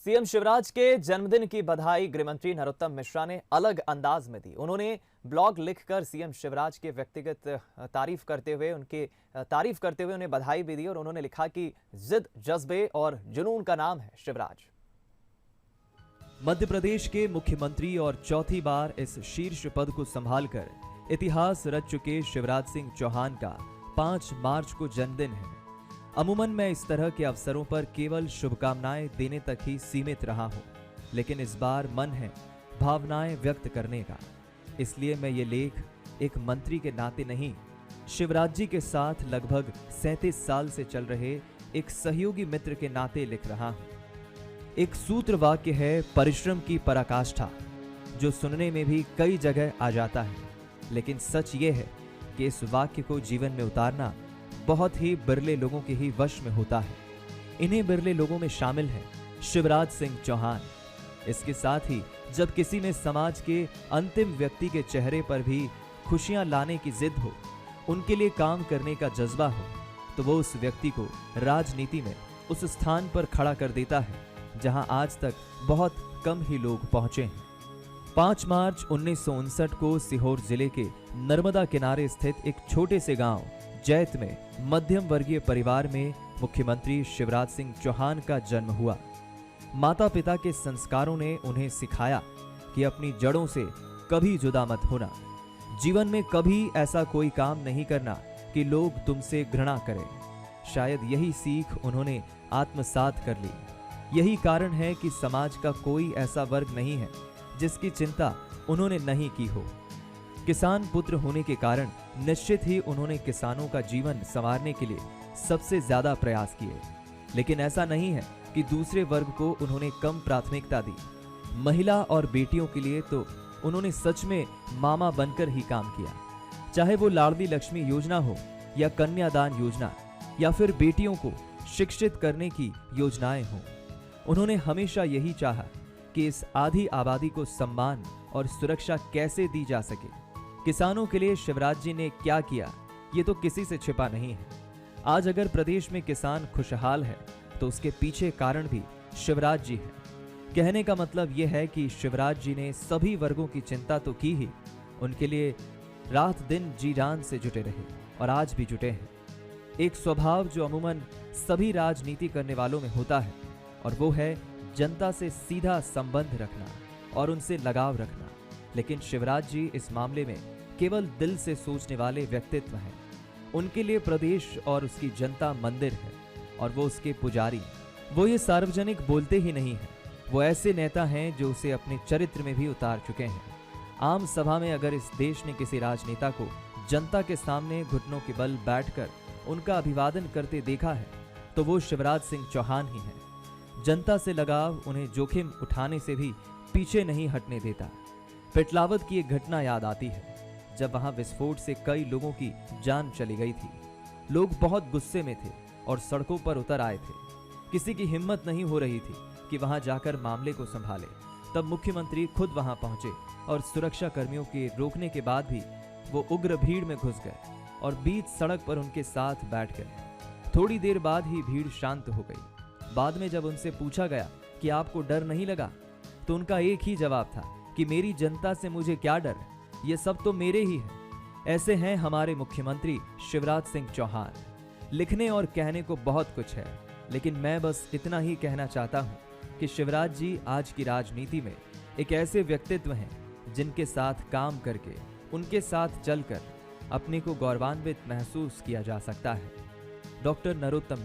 CM Shivraj के जन्मदिन की बधाई गृहमंत्री नरोत्तम मिश्रा ने अलग अंदाज में दी। उन्होंने ब्लॉग लिखकर सीएम शिवराज के व्यक्तिगत तारीफ करते हुए उन्हें बधाई भी दी और उन्होंने लिखा कि जिद, जज्बे और जुनून का नाम है शिवराज। मध्य प्रदेश के मुख्यमंत्री और चौथी बार इस शीर्ष पद को संभालकर इतिहास रच चुके शिवराज सिंह चौहान का 5 मार्च को जन्मदिन है। अमूमन मैं इस तरह के अवसरों पर केवल शुभकामनाएं देने तक ही सीमित रहा हूं, लेकिन इस बार मन है भावनाएं व्यक्त करने का। इसलिए मैं ये लेख एक मंत्री के नाते नहीं, शिवराज जी के साथ लगभग 37 साल से चल रहे एक सहयोगी मित्र के नाते लिख रहा हूं। एक सूत्र वाक्य है परिश्रम की पराकाष्ठा, जो सुनने में भी कई जगह आ जाता है, लेकिन सच ये है कि इस वाक्य को जीवन में उतारना बहुत ही बिरले लोगों के ही वश में होता है। इन्हीं बिरले लोगों में शामिल है शिवराज सिंह चौहान। इसके साथ ही जब किसी में समाज के अंतिम व्यक्ति के चेहरे पर भी खुशियां लाने की जिद हो, उनके लिए काम करने का जज्बा हो, तो वो उस व्यक्ति को राजनीति में उस स्थान पर खड़ा कर देता है जहां आज तक बहुत कम ही लोग पहुंचे हैं। 5 मार्च 1959 को सीहोर जिले के नर्मदा किनारे स्थित एक छोटे से गांव जैत में मध्यम वर्गीय परिवार में मुख्यमंत्री शिवराज सिंह चौहान का जन्म हुआ। माता पिता के संस्कारों ने उन्हें सिखाया कि अपनी जड़ों से कभी जुदा मत होना, जीवन में कभी ऐसा कोई काम नहीं करना कि लोग तुमसे घृणा करें। शायद यही सीख उन्होंने आत्मसात कर ली। यही कारण है कि समाज का कोई ऐसा वर्ग नहीं है जिसकी चिंता उन्होंने नहीं की हो। किसान पुत्र होने के कारण निश्चित ही उन्होंने किसानों का जीवन संवारने के लिए सबसे ज्यादा प्रयास किए, लेकिन ऐसा नहीं है कि दूसरे वर्ग को उन्होंने कम प्राथमिकता दी। महिला और बेटियों के लिए तो उन्होंने सच में मामा बनकर ही काम किया, चाहे वो लाडली लक्ष्मी योजना हो या कन्यादान योजना या फिर बेटियों को शिक्षित करने की योजनाएं हों। उन्होंने हमेशा यही चाहा कि इस आधी आबादी को सम्मान और सुरक्षा कैसे दी जा सके। किसानों के लिए शिवराज जी ने क्या किया, ये तो किसी से छिपा नहीं है। आज अगर प्रदेश में किसान खुशहाल है तो उसके पीछे कारण भी शिवराज जी है। कहने का मतलब यह है कि शिवराज जी ने सभी वर्गों की चिंता तो की ही, उनके लिए रात दिन जी जान से जुटे रहे और आज भी जुटे हैं। एक स्वभाव जो अमूमन सभी राजनीति करने वालों में होता है, और वो है जनता से सीधा संबंध रखना और उनसे लगाव रखना। लेकिन शिवराज जी इस मामले में केवल दिल से सोचने वाले व्यक्तित्व हैं। उनके लिए प्रदेश और उसकी जनता मंदिर है और वो उसके पुजारी। वो ये सार्वजनिक बोलते ही नहीं हैं, वो ऐसे नेता हैं जो उसे अपने चरित्र में भी उतार चुके हैं। आम सभा में अगर इस देश ने किसी राजनेता को जनता के सामने घुटनों के बल बैठकर उनका अभिवादन करते देखा है तो वो शिवराज सिंह चौहान ही हैं। जनता से लगाव उन्हें जोखिम उठाने से भी पीछे नहीं हटने देता। पिटलावत की एक घटना याद आती है, जब वहां विस्फोट से कई लोगों की जान चली गई थी। लोग बहुत गुस्से में थे और सड़कों पर उतर आए थे। किसी की हिम्मत नहीं हो रही थी कि वहां जाकर मामले को संभाले। तब मुख्यमंत्री खुद वहां पहुंचे और सुरक्षा कर्मियों के रोकने के बाद भी वो उग्र भीड़ में घुस गए और बीच सड़क पर उनके साथ बैठ गए। थोड़ी देर बाद ही भीड़ शांत हो गई। बाद में जब उनसे पूछा गया कि आपको डर नहीं लगा, तो उनका एक ही जवाब था कि मेरी जनता से मुझे क्या डर, ये सब तो मेरे ही है। ऐसे हैं हमारे मुख्यमंत्री शिवराज सिंह चौहान। लिखने और कहने को बहुत कुछ है, लेकिन मैं बस इतना ही कहना चाहता हूं कि शिवराज जी आज की राजनीति में एक ऐसे व्यक्तित्व हैं जिनके साथ काम करके, उनके साथ चलकर अपने को गौरवान्वित महसूस किया जा सकता है। डॉक्टर नरोत्तम मिश्रा।